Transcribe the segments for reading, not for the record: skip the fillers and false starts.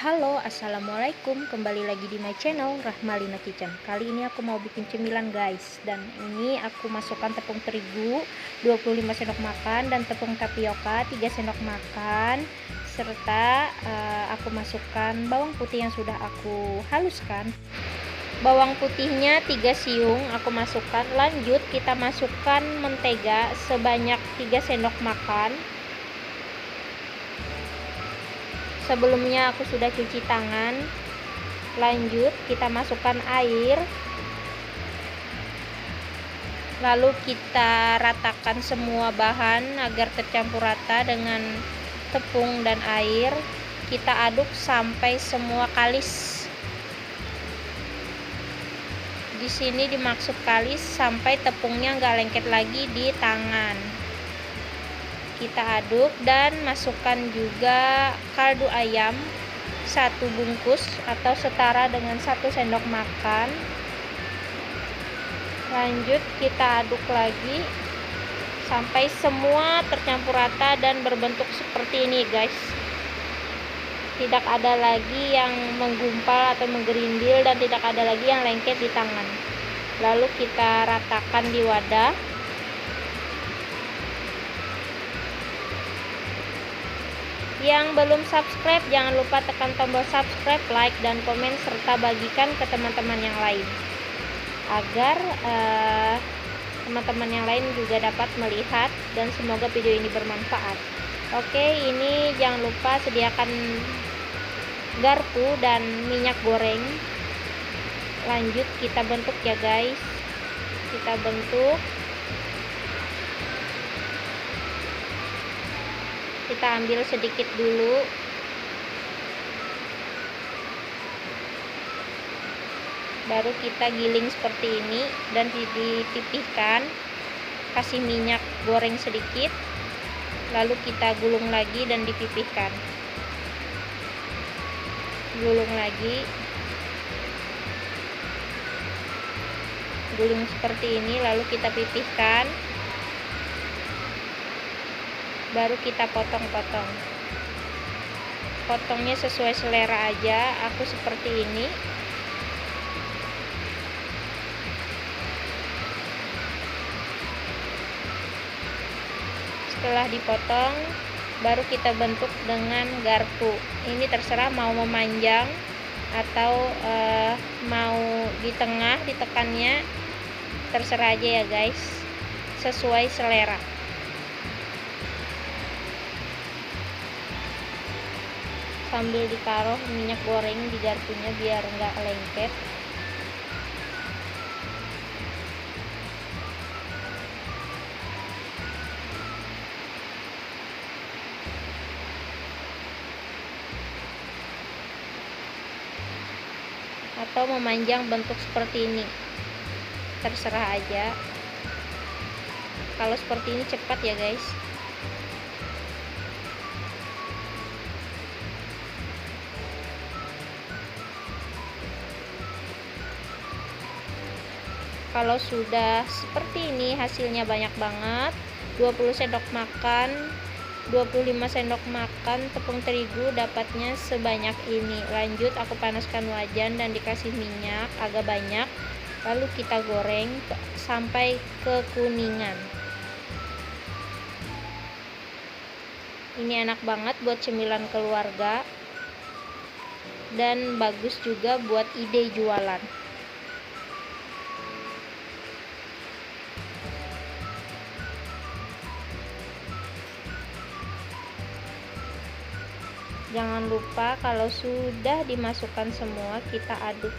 Halo, assalamualaikum. Kembali lagi di my channel Rahmalina Kitchen. Kali ini aku mau bikin cemilan guys. Dan ini aku masukkan tepung terigu 25 sendok makan dan tepung tapioka 3 sendok makan, serta aku masukkan bawang putih yang sudah aku haluskan. Bawang putihnya 3 siung aku masukkan. Lanjut kita masukkan mentega sebanyak 3 sendok makan. Sebelumnya aku sudah cuci tangan. Lanjut kita masukkan air, lalu kita ratakan semua bahan agar tercampur rata dengan tepung dan air. Kita aduk sampai semua kalis. Di sini dimaksud kalis sampai tepungnya nggak lengket lagi di tangan. Kita aduk dan masukkan juga kaldu ayam 1 bungkus atau setara dengan 1 sendok makan. Lanjut kita aduk lagi sampai semua tercampur rata dan berbentuk seperti ini guys. Tidak ada lagi yang menggumpal atau menggerindil dan tidak ada lagi yang lengket di tangan. Lalu kita ratakan di wadah. Yang belum subscribe, jangan lupa tekan tombol subscribe, like, dan komen, serta bagikan ke teman-teman yang lain agar teman-teman yang lain juga dapat melihat, dan semoga video ini bermanfaat. Oke, ini jangan lupa sediakan garpu dan minyak goreng. Lanjut kita bentuk ya guys. Kita bentuk. Kita ambil sedikit dulu, baru kita giling seperti ini dan dipipihkan. Kasih minyak goreng sedikit, lalu kita gulung lagi dan dipipihkan. Gulung lagi, gulung seperti ini, lalu kita pipihkan. Baru kita potong-potong. Potongnya sesuai selera aja. Aku seperti ini. Setelah dipotong, baru kita bentuk dengan garpu. Ini terserah mau memanjang atau mau di tengah ditekannya, terserah aja ya guys, sesuai selera. Sambil ditaruh minyak goreng di garpunya biar nggak lengket. Atau memanjang bentuk seperti ini, terserah aja. Kalau seperti ini cepat ya guys. Kalau sudah seperti ini hasilnya banyak banget. 20 sendok makan, 25 sendok makan tepung terigu dapatnya sebanyak ini. Lanjut aku panaskan wajan dan dikasih minyak agak banyak. Lalu kita goreng sampai kekuningan. Ini enak banget buat cemilan keluarga dan bagus juga buat ide jualan. Jangan lupa kalau sudah dimasukkan semua kita aduk.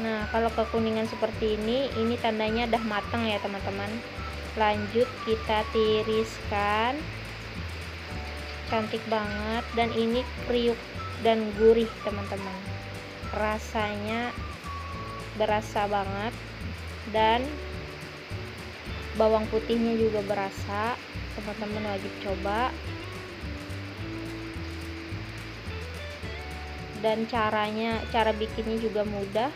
Nah, kalau kekuningan seperti ini tandanya udah matang ya teman-teman. Lanjut kita tiriskan. Cantik banget dan ini kriuk dan gurih teman-teman. Rasanya berasa banget. Dan bawang putihnya juga berasa. Teman-teman wajib coba. Dan cara bikinnya juga mudah.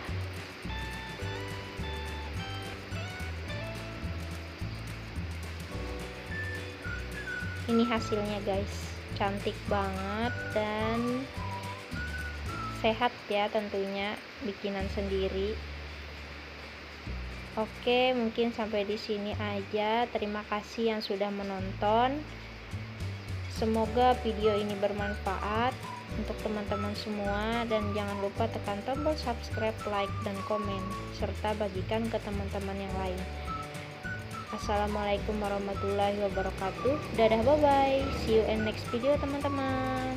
Ini hasilnya guys, cantik banget dan sehat ya, tentunya bikinan sendiri. Oke, mungkin sampai di sini aja. Terima kasih yang sudah menonton. Semoga video ini bermanfaat untuk teman-teman semua, dan jangan lupa tekan tombol subscribe, like, dan komen, serta bagikan ke teman-teman yang lain. Assalamualaikum warahmatullahi wabarakatuh. Dadah, bye bye, see you in next video teman-teman.